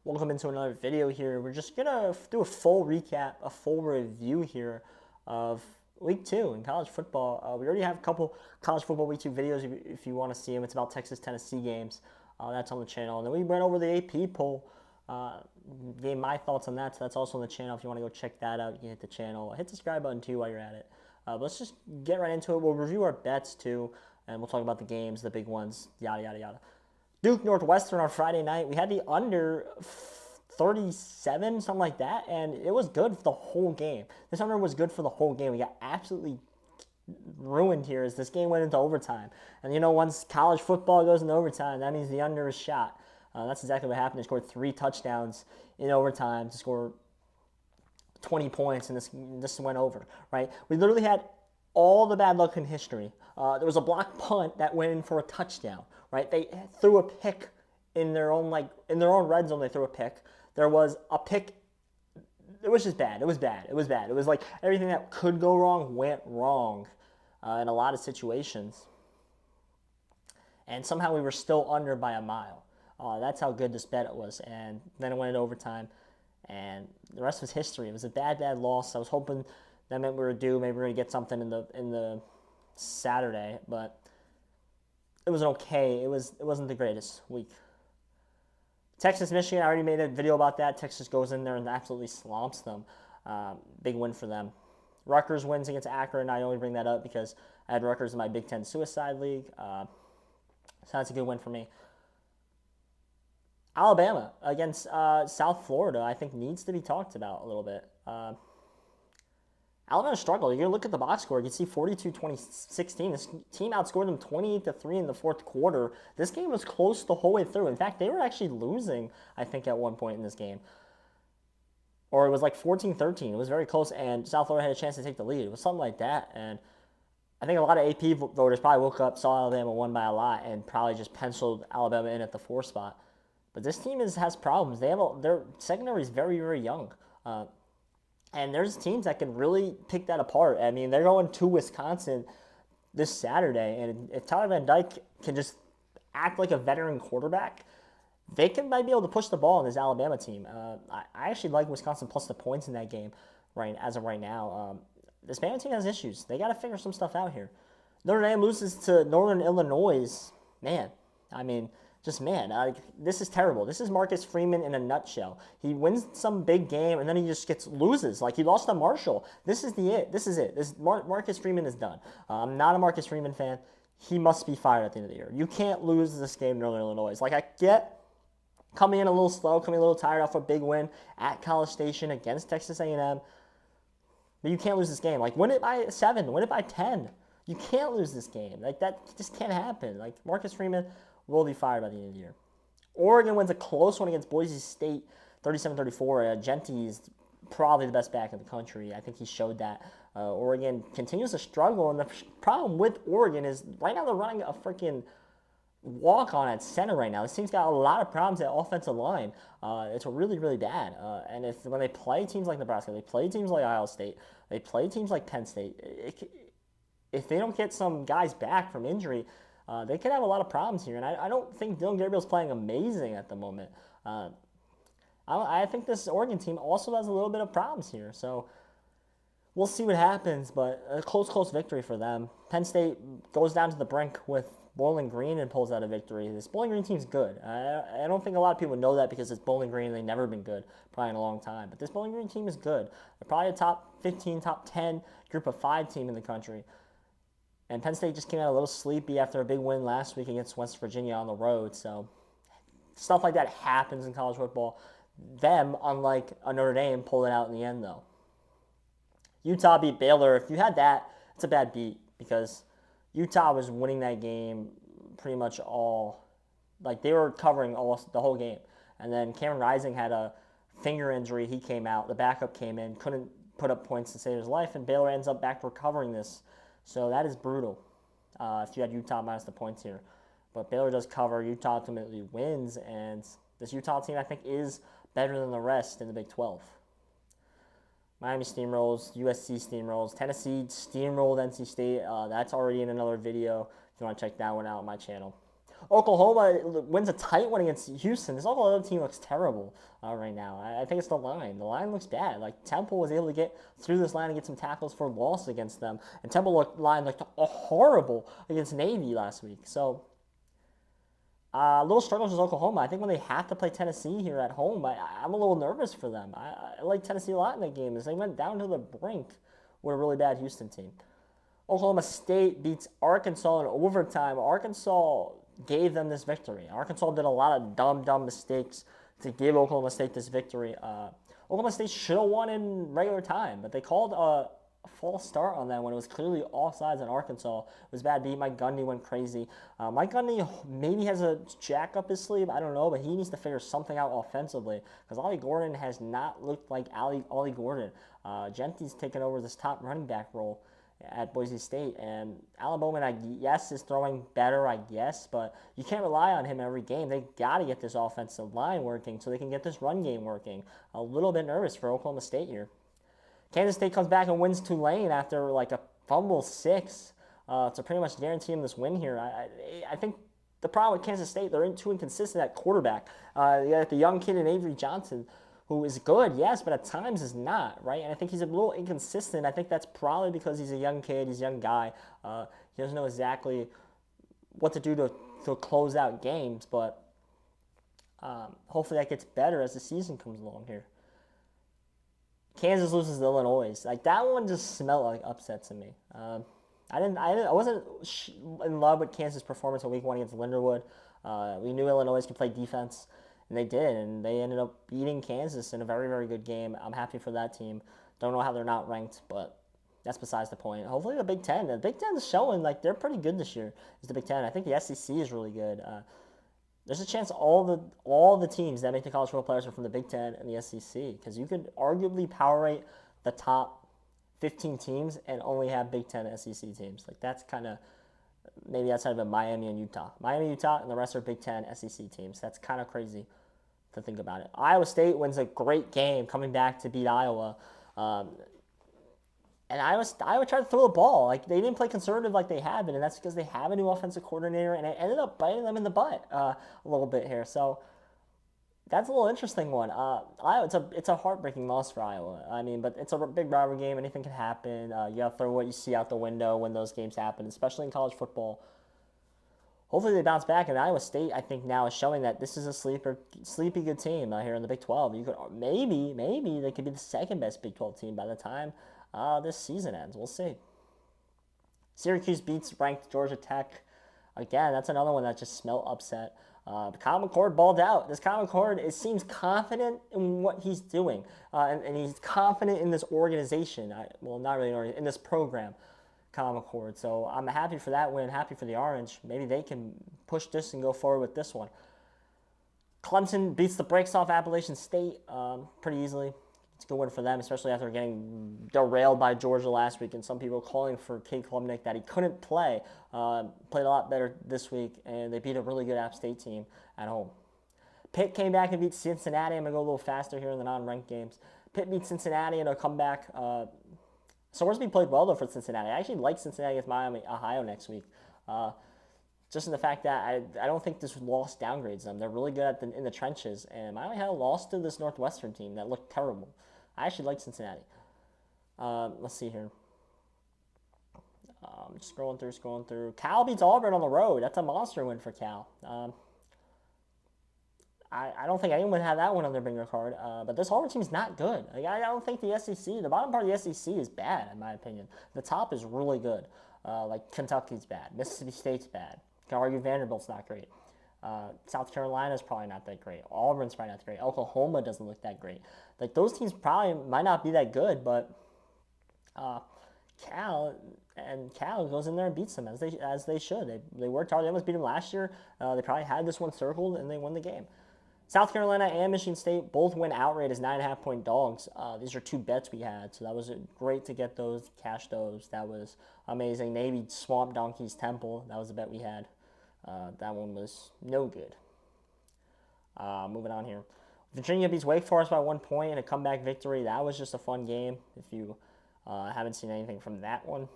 Welcome into another video here. We're just gonna do a full recap, a full review here of Week 2 in college football. We already have a couple college football Week 2 videos if you want to see them. It's about Texas-Tennessee games. That's on the channel. And then we went over the AP poll, gave my thoughts on that. So that's also on the channel. If you want to go check that out, you can hit the channel. Hit the subscribe button too while you're at it. But let's just get right into it. We'll review our bets too, and we'll talk about the games, the big ones, yada, yada, yada. Duke Northwestern on Friday night. We had the under 37, something like that, and it was good for the whole game. This under was good for the whole game. We got absolutely ruined here as this game went into overtime. And once college football goes into overtime, that means the under is shot. That's exactly what happened. They scored 3 touchdowns in overtime to score 20 points, and this went over, right? We literally had all the bad luck in history. There was a blocked punt that went in for a touchdown, right? They threw a pick in their own red zone. They threw a pick. There was a pick. It was just bad. It was bad. It was bad. It was like everything that could go wrong went wrong in a lot of situations. And somehow we were still under by a mile. That's how good this bet was. And then it went into overtime. And the rest was history. It was a bad, bad loss. I was hoping that meant we were due. Maybe we were going to get something in the Saturday. But it was okay. It wasn't the greatest week. Texas, Michigan, I already made a video about that. Texas goes in there and absolutely slumps them. Big win for them. Rutgers wins against Akron. I only bring that up because I had Rutgers in my Big Ten Suicide League. So that's a good win for me. Alabama against South Florida, I think needs to be talked about a little bit. Alabama struggled. You're going to look at the box score. You can see 42-2016. This team outscored them 28-3 in the fourth quarter. This game was close the whole way through. In fact, they were actually losing, I think, at one point in this game. Or it was like 14-13. It was very close, and South Florida had a chance to take the lead. It was something like that, and I think a lot of AP voters probably woke up, saw Alabama won by a lot, and probably just penciled Alabama in at the 4 spot. But this team has problems. Their secondary is very, very young. And there's teams that can really pick that apart. I mean, they're going to Wisconsin this Saturday, and if Tyler Van Dyke can just act like a veteran quarterback, they might be able to push the ball in this Alabama team. I actually like Wisconsin plus the points in that game as of right now. This Bama team has issues. They got to figure some stuff out here. Notre Dame loses to Northern Illinois. Man, I mean, this is terrible. This is Marcus Freeman in a nutshell. He wins some big game and then he just loses. Like he lost to Marshall. This is it. Marcus Freeman is done. I'm not a Marcus Freeman fan. He must be fired at the end of the year. You can't lose this game in Northern Illinois. Like I get coming in a little slow, coming a little tired off a big win at College Station against Texas A&M. But you can't lose this game. Like win it by 7, win it by 10. You can't lose this game. Like that just can't happen. Like Marcus Freeman will be fired by the end of the year. Oregon wins a close one against Boise State, 37-34. Genty is probably the best back in the country. I think he showed that. Oregon continues to struggle, and the problem with Oregon is right now they're running a freaking walk-on at center right now. This team's got a lot of problems at offensive line. It's really, really bad. And when they play teams like Nebraska, they play teams like Iowa State, they play teams like Penn State, if they don't get some guys back from injury, they could have a lot of problems here. And I don't think Dylan Gabriel's playing amazing at the moment. I think this Oregon team also has a little bit of problems here. So we'll see what happens, but a close victory for them. Penn State goes down to the brink with Bowling Green and pulls out a victory. This Bowling Green team's good. I don't think a lot of people know that because it's Bowling Green and they've never been good probably in a long time. But this Bowling Green team is good. They're probably a top 15, top 10 group of 5 team in the country. And Penn State just came out a little sleepy after a big win last week against West Virginia on the road. So stuff like that happens in college football. Them, unlike a Notre Dame, pulled it out in the end, though. Utah beat Baylor. If you had that, it's a bad beat because Utah was winning that game pretty much all. Like, they were covering the whole game. And then Cameron Rising had a finger injury. He came out. The backup came in, couldn't put up points to save his life, and Baylor ends up back recovering this. So that is brutal if you had Utah minus the points here. But Baylor does cover. Utah ultimately wins, and this Utah team, I think, is better than the rest in the Big 12. Miami steamrolls, USC steamrolls, Tennessee steamrolled NC State. That's already in another video if you want to check that one out on my channel. Oklahoma wins a tight one against Houston. This Oklahoma team looks terrible right now. I think it's the line. The line looks bad. Like Temple was able to get through this line and get some tackles for loss against them, and Temple line looked horrible against Navy last week. So little struggles with Oklahoma. I think when they have to play Tennessee here at home, I'm a little nervous for them. I like Tennessee a lot in that game as they went down to the brink with a really bad Houston team. Oklahoma State beats Arkansas in overtime. Arkansas gave them this victory. Arkansas did a lot of dumb mistakes to give Oklahoma State this victory. Oklahoma State should have won in regular time, but they called a false start on that when it was clearly offsides in Arkansas. It was bad beat. Mike Gundy went crazy. Mike Gundy maybe has a jack up his sleeve. I don't know, but he needs to figure something out offensively because Ollie Gordon has not looked like Ollie Gordon. Genty's taken over this top running back role at Boise State, and Alan Bowman, I guess, is throwing better, I guess, but you can't rely on him every game. They got to get this offensive line working so they can get this run game working. A little bit nervous for Oklahoma State here. Kansas State comes back and wins Tulane after like a fumble 6 to pretty much guarantee him this win here. I think the problem with Kansas State, they're too inconsistent at quarterback. You got the young kid in Avery Johnson, who is good, yes, but at times is not, right? And I think he's a little inconsistent. I think that's probably because he's a young kid, he's a young guy. He doesn't know exactly what to do to close out games, but hopefully that gets better as the season comes along here. Kansas loses to Illinois. Like that one just smelled like upset to me. I wasn't in love with Kansas' performance in Week 1 against Linderwood. We knew Illinois could play defense. And they did, and they ended up beating Kansas in a very, very good game. I'm happy for that team. Don't know how they're not ranked, but that's besides the point. Hopefully the Big Ten. The Big Ten is showing like they're pretty good this year. Is the Big Ten. I think the SEC is really good. There's a chance all the teams that make the college football playoffs are from the Big Ten and the SEC because you could arguably power rate the top 15 teams and only have Big Ten SEC teams. Like that's kind of maybe outside of Miami and Utah. Miami, Utah, and the rest are Big Ten SEC teams. That's kind of crazy to think about it. Iowa State wins a great game coming back to beat Iowa. And Iowa tried to throw the ball. Like they didn't play conservative like they have been, and that's because they have a new offensive coordinator, and it ended up biting them in the butt a little bit here. So that's a little interesting one. Iowa, it's a heartbreaking loss for Iowa. I mean, but it's a big rivalry game. Anything can happen. You got to throw what you see out the window when those games happen, especially in college football. Hopefully they bounce back, and Iowa State, I think, now is showing that this is a sleepy good team here in the Big 12. You could maybe they could be the second best Big 12 team by the time this season ends. We'll see. Syracuse beats ranked Georgia Tech. Again, that's another one that just smelled upset. Kyle McCord balled out. This Kyle McCord, it seems confident in what he's doing, and he's confident in this organization. Well, not really in this program. Kyle McCord. So I'm happy for that win, happy for the Orange. Maybe they can push this and go forward with this one. Clemson beats the brakes off Appalachian State pretty easily. It's a good win for them, especially after getting derailed by Georgia last week and some people calling for Cade Klubnik that he couldn't play. Played a lot better this week, and they beat a really good App State team at home. Pitt came back and beat Cincinnati. I'm going to go a little faster here in the non-ranked games. Pitt beat Cincinnati in a comeback. Sorsby played well, though, for Cincinnati. I actually like Cincinnati against Miami, Ohio next week. Just in the fact that I don't think this loss downgrades them. They're really good in the trenches, and Miami had a loss to this Northwestern team that looked terrible. I actually like Cincinnati. Let's see here. Just scrolling through. Cal beats Auburn on the road. That's a monster win for Cal. I don't think anyone would have that one on their bingo card, but this Auburn team is not good. Like, I don't think the SEC, the bottom part of the SEC is bad, in my opinion. The top is really good. Like Kentucky's bad. Mississippi State's bad. You can argue Vanderbilt's not great. South Carolina's probably not that great. Auburn's probably not that great. Oklahoma doesn't look that great. Like those teams probably might not be that good, but Cal goes in there and beats them as they should. They worked hard. They almost beat them last year. They probably had this one circled and they won the game. South Carolina and Michigan State both win outright as 9.5-point dogs. These are two bets we had, so that was great to get those, cash those. That was amazing. Navy Swamp Donkeys Temple. That was a bet we had. That one was no good. Moving on here. Virginia beats Wake Forest by 1 point in a comeback victory. That was just a fun game if you haven't seen anything from that one.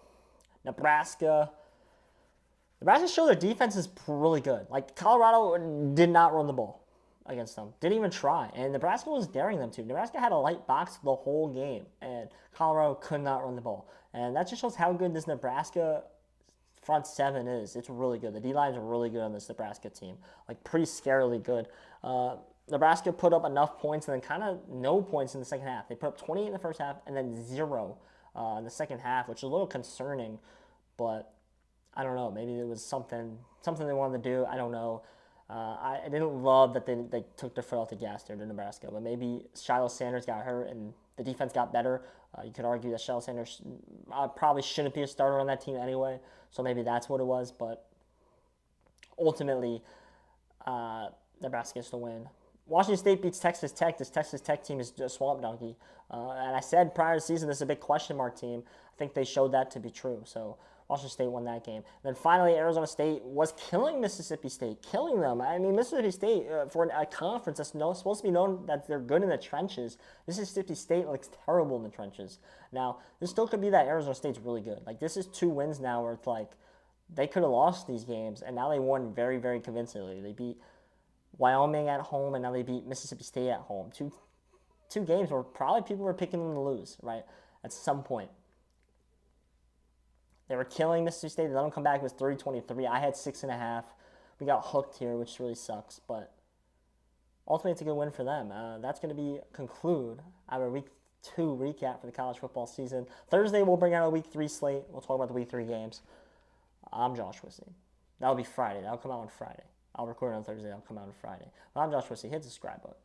Nebraska Nebraska showed their defense is really good. Like, Colorado did not run the ball against them. Didn't even try. And Nebraska was daring them to. Nebraska had a light box the whole game, and Colorado could not run the ball. And that just shows how good this Nebraska front seven is. It's really good. The D lines are really good on this Nebraska team. Like, pretty scarily good. Nebraska put up enough points and then kind of no points in the second half. They put up 28 in the first half and then 0 in the second half, which is a little concerning. But I don't know. Maybe it was something they wanted to do. I don't know. I didn't love that they took their foot off the gas there to Nebraska, but maybe Shiloh Sanders got hurt and the defense got better. You could argue that Shiloh Sanders probably shouldn't be a starter on that team anyway, so maybe that's what it was. But ultimately, Nebraska gets the win. Washington State beats Texas Tech. This Texas Tech team is a swamp donkey. And I said prior to the season, this is a big question mark team. I think they showed that to be true. So Washington State won that game. And then finally, Arizona State was killing Mississippi State, killing them. I mean, Mississippi State, for a conference that's supposed to be known that they're good in the trenches, Mississippi State looks terrible in the trenches. Now, this still could be that Arizona State's really good. Like, this is 2 wins now where it's like they could have lost these games, and now they won very, very convincingly. They beat Wyoming at home, and now they beat Mississippi State at home. Two games where probably people were picking them to lose, right, at some point. They were killing Mississippi State. They let them come back. It was 30-23. I had 6.5. We got hooked here, which really sucks. But ultimately, it's a good win for them. That's going to conclude our Week 2 recap for the college football season. Thursday, we'll bring out a Week 3 slate. We'll talk about the Week 3 games. I'm Josh Wissey. That'll be Friday. That'll come out on Friday. I'll record it on Thursday. I'll come out on Friday. But I'm Josh Wissey. Hit the subscribe button.